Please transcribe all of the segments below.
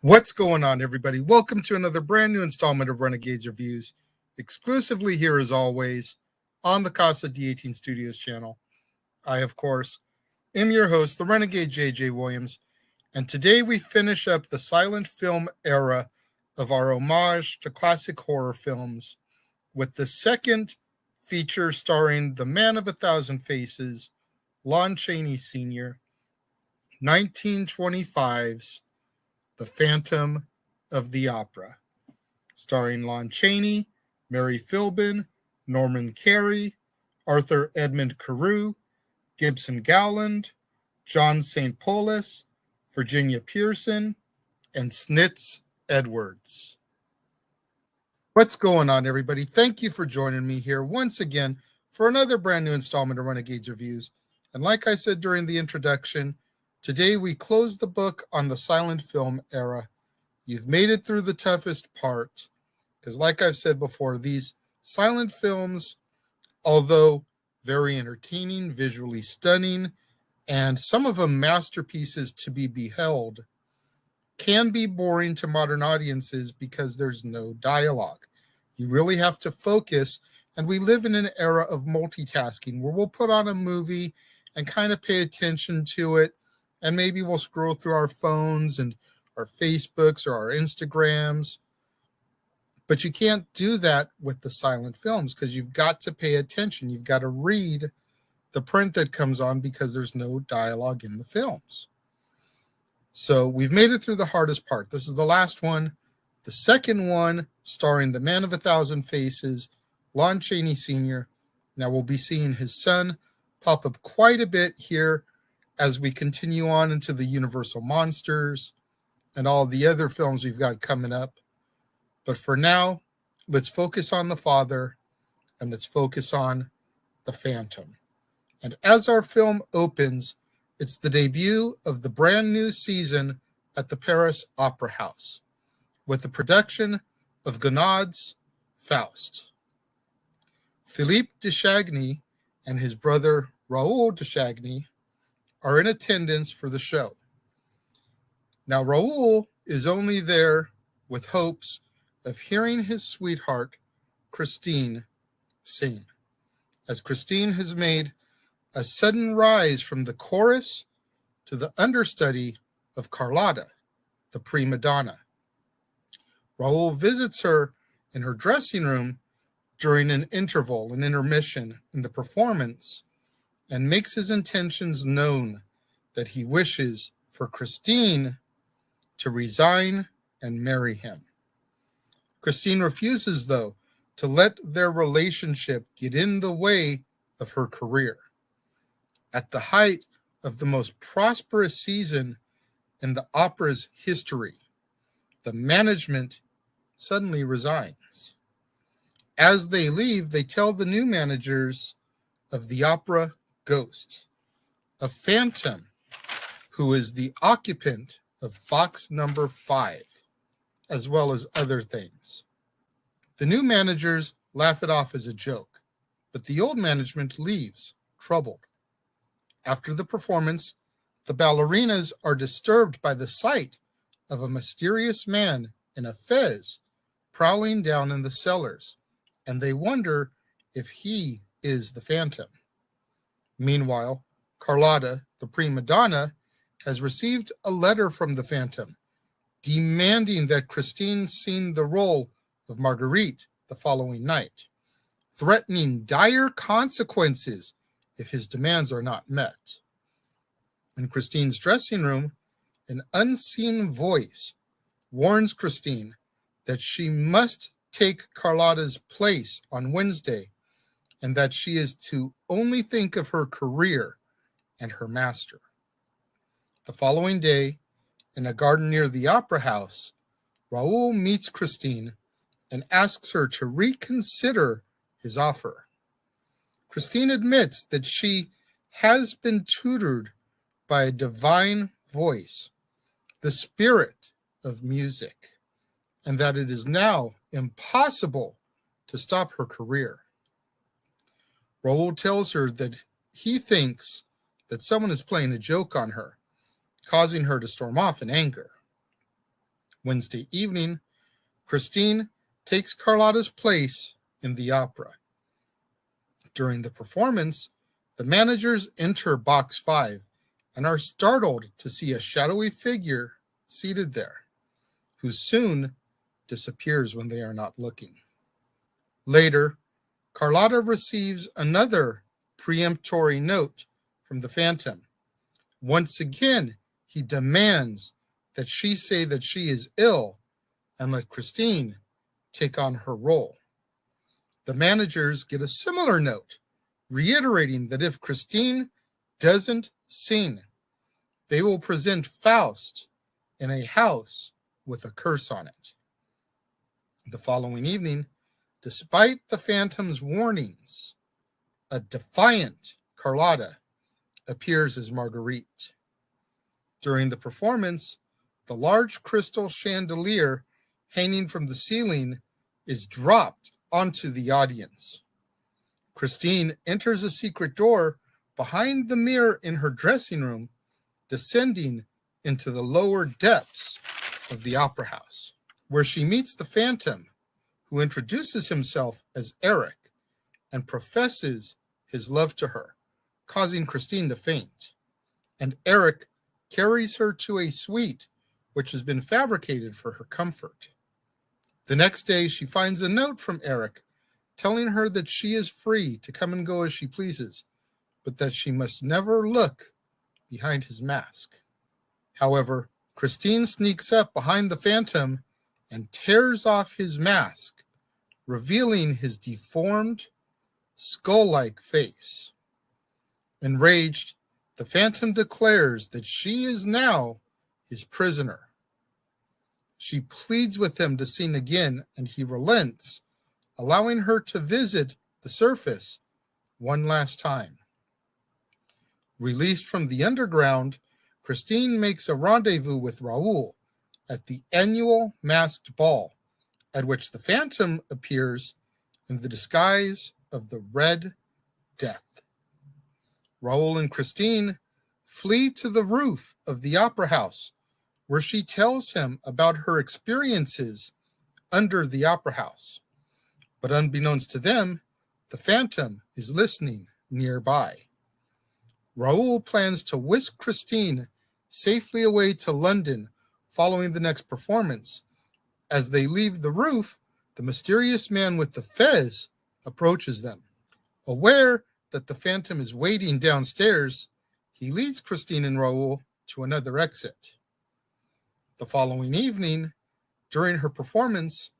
What's going on, everybody? Welcome to another brand new installment of Renegades Reviews, exclusively here as always on the Casa D18 Studios channel. I, of course, am your host, the Renegade JJ Williams, and today we finish up the silent film era of our homage to classic horror films with the second feature starring the Man of a Thousand Faces, Lon Chaney Sr., 1925's The Phantom of the Opera, starring Lon Chaney, Mary Philbin, Norman Carey, Arthur Edmund Carew, Gibson Gowland, John St. Polis, Virginia Pearson, and Snitz Edwards. What's going on, everybody? Thank you for joining me here once again for another brand new installment of Renegades Reviews. And like I said during the introduction, today we close the book on the silent film era. You've made it through the toughest part, because like I've said before, these silent films, although very entertaining, visually stunning, and some of them masterpieces to be beheld, can be boring to modern audiences because there's no dialogue. You really have to focus, and we live in an era of multitasking where we'll put on a movie and kind of pay attention to it, and maybe we'll scroll through our phones and our Facebooks or our Instagrams. But you can't do that with the silent films because you've got to pay attention. You've got to read the print that comes on because there's no dialogue in the films. So we've made it through the hardest part. This is the last one. The second one, starring the man of 1,000 faces, Lon Chaney Sr. Now we'll be seeing his son pop up quite a bit here as we continue on into the Universal Monsters and all the other films we've got coming up. But for now, let's focus on the father and let's focus on the Phantom. And as our film opens, it's the debut of the brand new season at the Paris Opera House with the production of Gounod's Faust. Philippe de Chagny and his brother Raoul de Chagny are in attendance for the show. Now, Raoul is only there with hopes of hearing his sweetheart, Christine, sing, as Christine has made a sudden rise from the chorus to the understudy of Carlotta, the prima donna. Raoul visits her in her dressing room during an intermission in the performance, and makes his intentions known that he wishes for Christine to resign and marry him. Christine refuses, though, to let their relationship get in the way of her career. At the height of the most prosperous season in the opera's history, the management suddenly resigns. As they leave, they tell the new managers of the opera ghost, a phantom who is the occupant of box number 5, as well as other things. The new managers laugh it off as a joke, but the old management leaves, troubled. After the performance, the ballerinas are disturbed by the sight of a mysterious man in a fez prowling down in the cellars, and they wonder if he is the Phantom. Meanwhile, Carlotta, the prima donna, has received a letter from the Phantom demanding that Christine sing the role of Marguerite the following night, threatening dire consequences if his demands are not met. In Christine's dressing room, an unseen voice warns Christine that she must take Carlotta's place on Wednesday and that she is to only think of her career and her master. The following day, in a garden near the opera house, Raoul meets Christine and asks her to reconsider his offer. Christine admits that she has been tutored by a divine voice, the spirit of music, and that it is now impossible to stop her career. Raoul tells her that he thinks that someone is playing a joke on her, causing her to storm off in anger. Wednesday evening, Christine takes Carlotta's place in the opera. During the performance, the managers enter box 5 and are startled to see a shadowy figure seated there, who soon disappears when they are not looking. Later, Carlotta receives another peremptory note from the Phantom. Once again, he demands that she say that she is ill and let Christine take on her role. The managers get a similar note, reiterating that if Christine doesn't sing, they will present Faust in a house with a curse on it. The following evening, despite the Phantom's warnings, a defiant Carlotta appears as Marguerite. During the performance, the large crystal chandelier hanging from the ceiling is dropped onto the audience. Christine enters a secret door behind the mirror in her dressing room, descending into the lower depths of the opera house, where she meets the Phantom, who introduces himself as Eric and professes his love to her, causing Christine to faint. And Eric carries her to a suite which has been fabricated for her comfort. The next day, she finds a note from Eric telling her that she is free to come and go as she pleases, but that she must never look behind his mask. However, Christine sneaks up behind the Phantom and tears off his mask, revealing his deformed, skull-like face. Enraged, the Phantom declares that she is now his prisoner. She pleads with him to sing again, and he relents, allowing her to visit the surface one last time. Released from the underground, Christine makes a rendezvous with Raoul at the annual masked ball, at which the Phantom appears in the disguise of the Red Death. Raoul and Christine flee to the roof of the opera house, where she tells him about her experiences under the opera house. But unbeknownst to them, the Phantom is listening nearby. Raoul plans to whisk Christine safely away to London following the next performance. As they leave the roof, the mysterious man with the fez approaches them. Aware that the Phantom is waiting downstairs, he leads Christine and Raoul to another exit. The following evening, during her performance,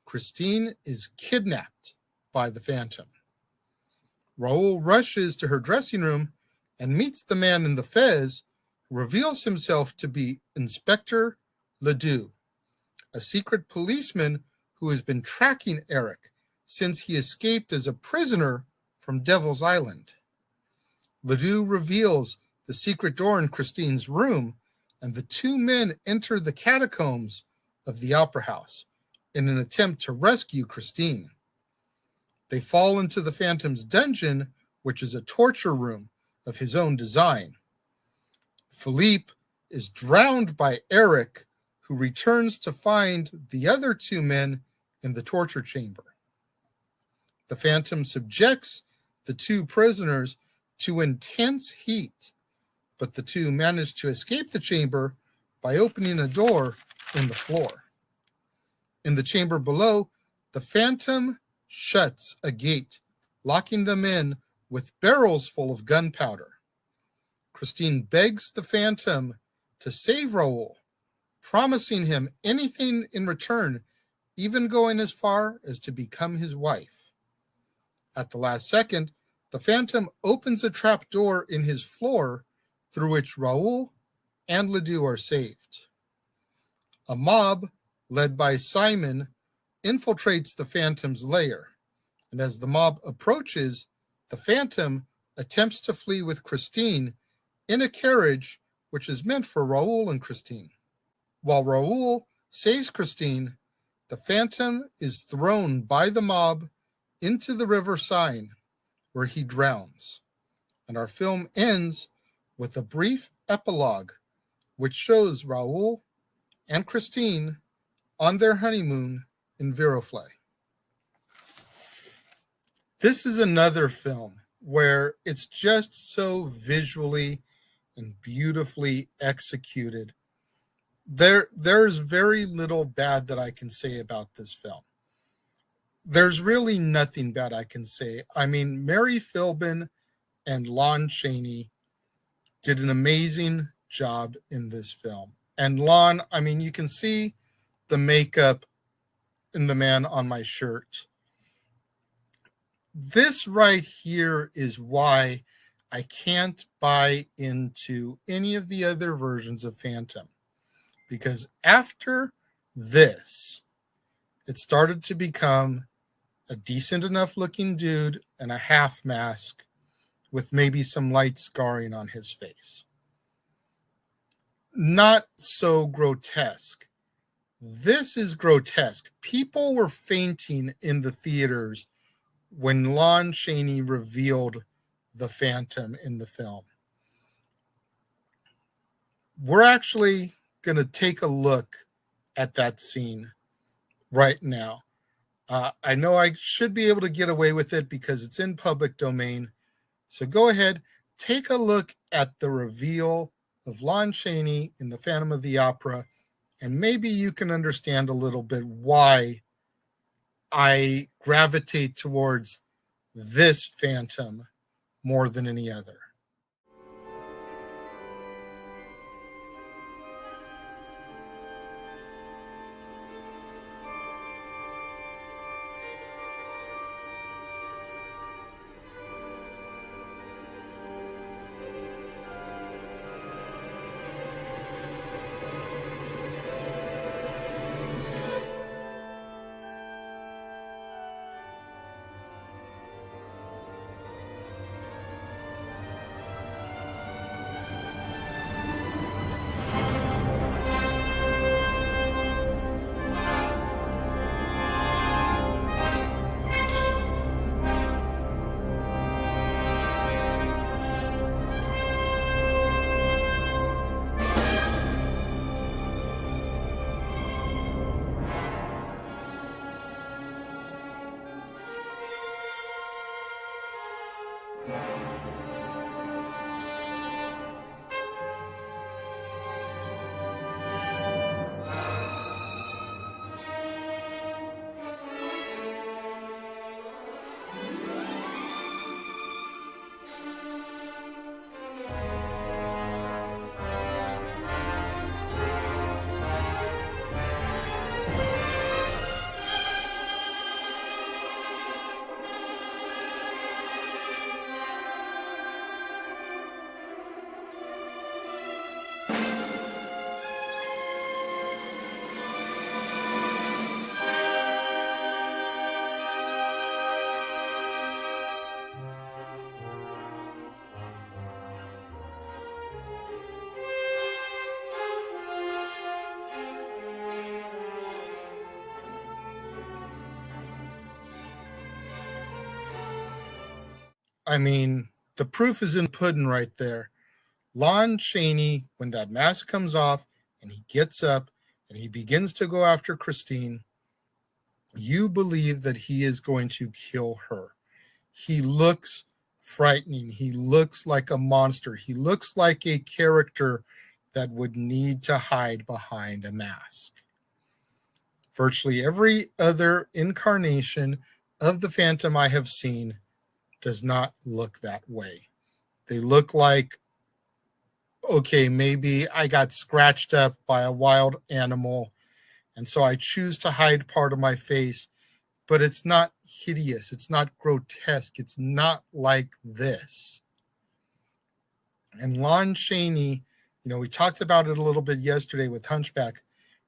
Christine is kidnapped by the Phantom. Raoul rushes to her dressing room and meets the man in the fez, who reveals himself to be Inspector Ledoux, a secret policeman who has been tracking Eric since he escaped as a prisoner from Devil's Island. Ledoux reveals the secret door in Christine's room, and the two men enter the catacombs of the opera house in an attempt to rescue Christine. They fall into the Phantom's dungeon, which is a torture room of his own design. Philippe is drowned by Eric, who returns to find the other two men in the torture chamber. The Phantom subjects the two prisoners to intense heat, but the two manage to escape the chamber by opening a door in the floor. In the chamber below, the Phantom shuts a gate, locking them in with barrels full of gunpowder. Christine begs the Phantom to save Raoul, promising him anything in return, even going as far as to become his wife. At the last second, the Phantom opens a trap door in his floor through which Raoul and Ledoux are saved. A mob, led by Simon, infiltrates the Phantom's lair, and as the mob approaches, the Phantom attempts to flee with Christine in a carriage which is meant for Raoul and Christine. While Raoul saves Christine, the Phantom is thrown by the mob into the River Seine, where he drowns. And our film ends with a brief epilogue which shows Raoul and Christine on their honeymoon in Viroflay. This is another film where it's just so visually and beautifully executed. There's very little bad that I can say about this film. There's really nothing bad I can say. I mean, Mary Philbin and Lon Chaney did an amazing job in this film. And Lon, I mean, you can see the makeup in the man on my shirt. This right here is why I can't buy into any of the other versions of Phantom. Because after this, it started to become a decent enough looking dude and a half mask with maybe some light scarring on his face. Not so grotesque. This is grotesque. People were fainting in the theaters when Lon Chaney revealed the Phantom in the film. We're actually going to take a look at that scene right now. I know I should be able to get away with it because it's in public domain. So go ahead, take a look at the reveal of Lon Chaney in the Phantom of the Opera, and maybe you can understand a little bit why I gravitate towards this Phantom more than any other. I mean, the proof is in the pudding right there. Lon Chaney, when that mask comes off and he gets up and he begins to go after Christine, you believe that he is going to kill her. He looks frightening. He looks like a monster. He looks like a character that would need to hide behind a mask. Virtually every other incarnation of the Phantom I have seen does not look that way. They look like, okay, maybe I got scratched up by a wild animal, and so I choose to hide part of my face, but it's not hideous. It's not grotesque. It's not like this. And Lon Chaney, we talked about it a little bit yesterday with Hunchback,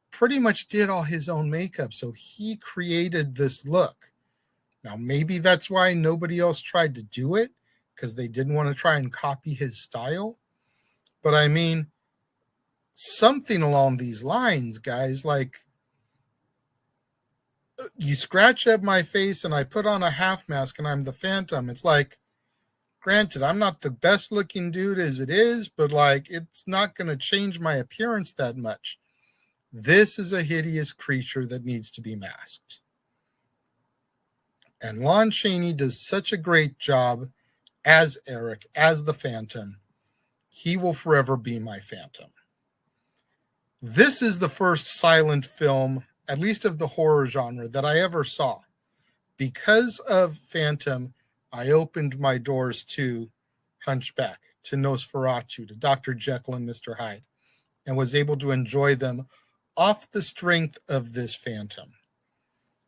pretty much did all his own makeup. So he created this look. Now, maybe that's why nobody else tried to do it, because they didn't want to try and copy his style. But I mean, something along these lines, guys, like you scratch up my face and I put on a half mask and I'm the Phantom. It's like, granted, I'm not the best looking dude as it is, but like, it's not going to change my appearance that much. This is a hideous creature that needs to be masked. And Lon Chaney does such a great job as Eric, as the Phantom. He will forever be my Phantom. This is the first silent film, at least of the horror genre, that I ever saw. Because of Phantom, I opened my doors to Hunchback, to Nosferatu, to Dr. Jekyll and Mr. Hyde, and was able to enjoy them off the strength of this Phantom.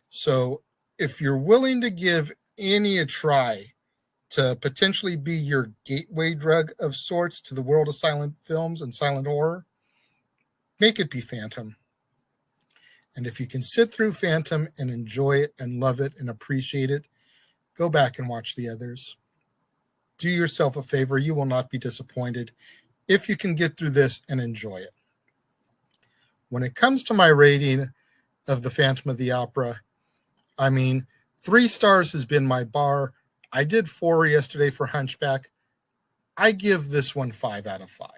So if you're willing to give any a try to potentially be your gateway drug of sorts to the world of silent films and silent horror, make it be Phantom. And if you can sit through Phantom and enjoy it and love it and appreciate it, go back and watch the others. Do yourself a favor. You will not be disappointed if you can get through this and enjoy it. When it comes to my rating of the Phantom of the Opera, 3 stars has been my bar. I did 4 yesterday for Hunchback. I give this one 5 out of 5.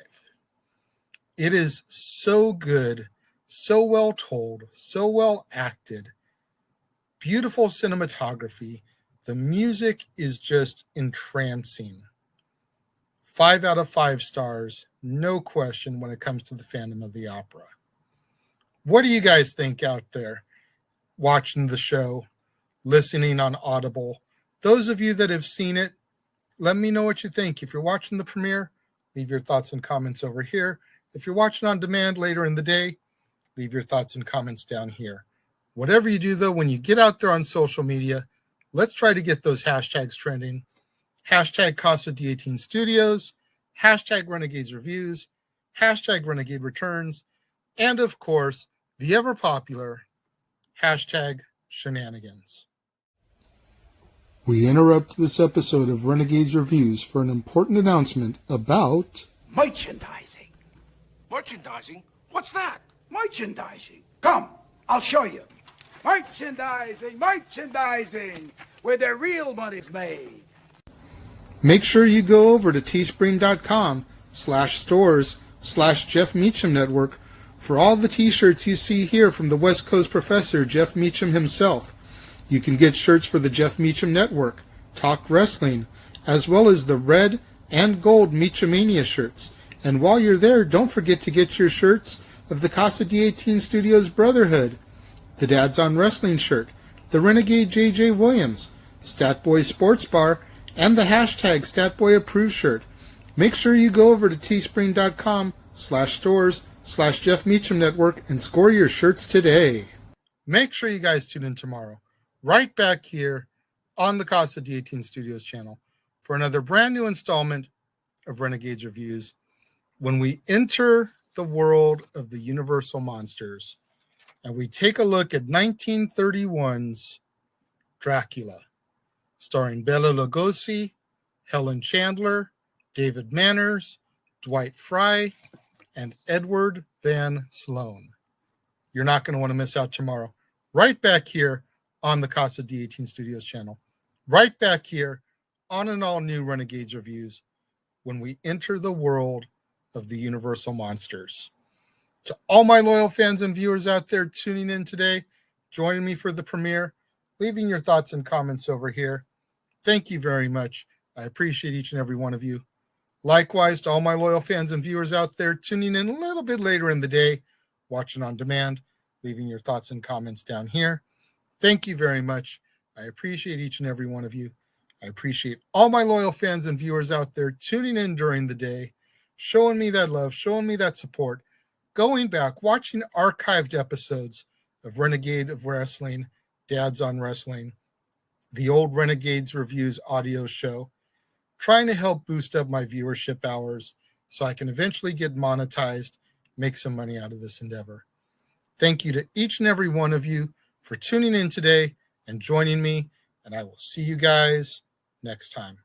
It is so good, so well told, so well acted, beautiful cinematography. The music is just entrancing. 5 out of 5 stars, no question when it comes to the Phantom of the Opera. What do you guys think out there watching the show, listening on Audible? Those of you that have seen it, let me know what you think. If you're watching the premiere, leave your thoughts and comments over here. If you're watching on demand later in the day, leave your thoughts and comments down here. Whatever you do, though, when you get out there on social media, let's try to get those hashtags trending. Hashtag Casa D18 Studios, hashtag Renegades Reviews, hashtag Renegade Returns, and of course, the ever popular hashtag Shenanigans. We interrupt this episode of Renegades Reviews for an important announcement about merchandising. Merchandising? What's that? Merchandising. Come, I'll show you. Merchandising, where the real money's made. Make sure you go over to teespring.com/stores/Jeff Meacham Network for all the t-shirts you see here from the West Coast professor, Jeff Meacham himself. You can get shirts for the Jeff Meacham Network, Talk Wrestling, as well as the red and gold Meachamania shirts. And while you're there, don't forget to get your shirts of the Casa D18 Studios Brotherhood, the Dads on Wrestling shirt, the Renegade J.J. Williams, Statboy Sports Bar, and the hashtag Statboy Approved shirt. Make sure you go over to teespring.com/stores/Jeff Meacham Network and score your shirts today. Make sure you guys tune in tomorrow, right back here on the Casa D18 Studios channel for another brand new installment of Renegades Reviews when we enter the world of the Universal Monsters and we take a look at 1931's Dracula, starring Bela Lugosi, Helen Chandler, David Manners, Dwight Fry, and Edward Van Sloan. You're not going to want to miss out tomorrow. Right back here on the Casa D18 Studios channel. Right back here on an all-new Renegades Reviews when we enter the world of the Universal Monsters. To all my loyal fans and viewers out there tuning in today, joining me for the premiere, leaving your thoughts and comments over here, thank you very much. I appreciate each and every one of you. Likewise, to all my loyal fans and viewers out there tuning in a little bit later in the day, watching on demand, leaving your thoughts and comments down here. Thank you very much. I appreciate each and every one of you. I appreciate all my loyal fans and viewers out there tuning in during the day, showing me that love, showing me that support, going back, watching archived episodes of Renegade of Wrestling, Dads on Wrestling, the old Renegades Reviews audio show, trying to help boost up my viewership hours so I can eventually get monetized, make some money out of this endeavor. Thank you to each and every one of you for tuning in today and joining me, and I will see you guys next time.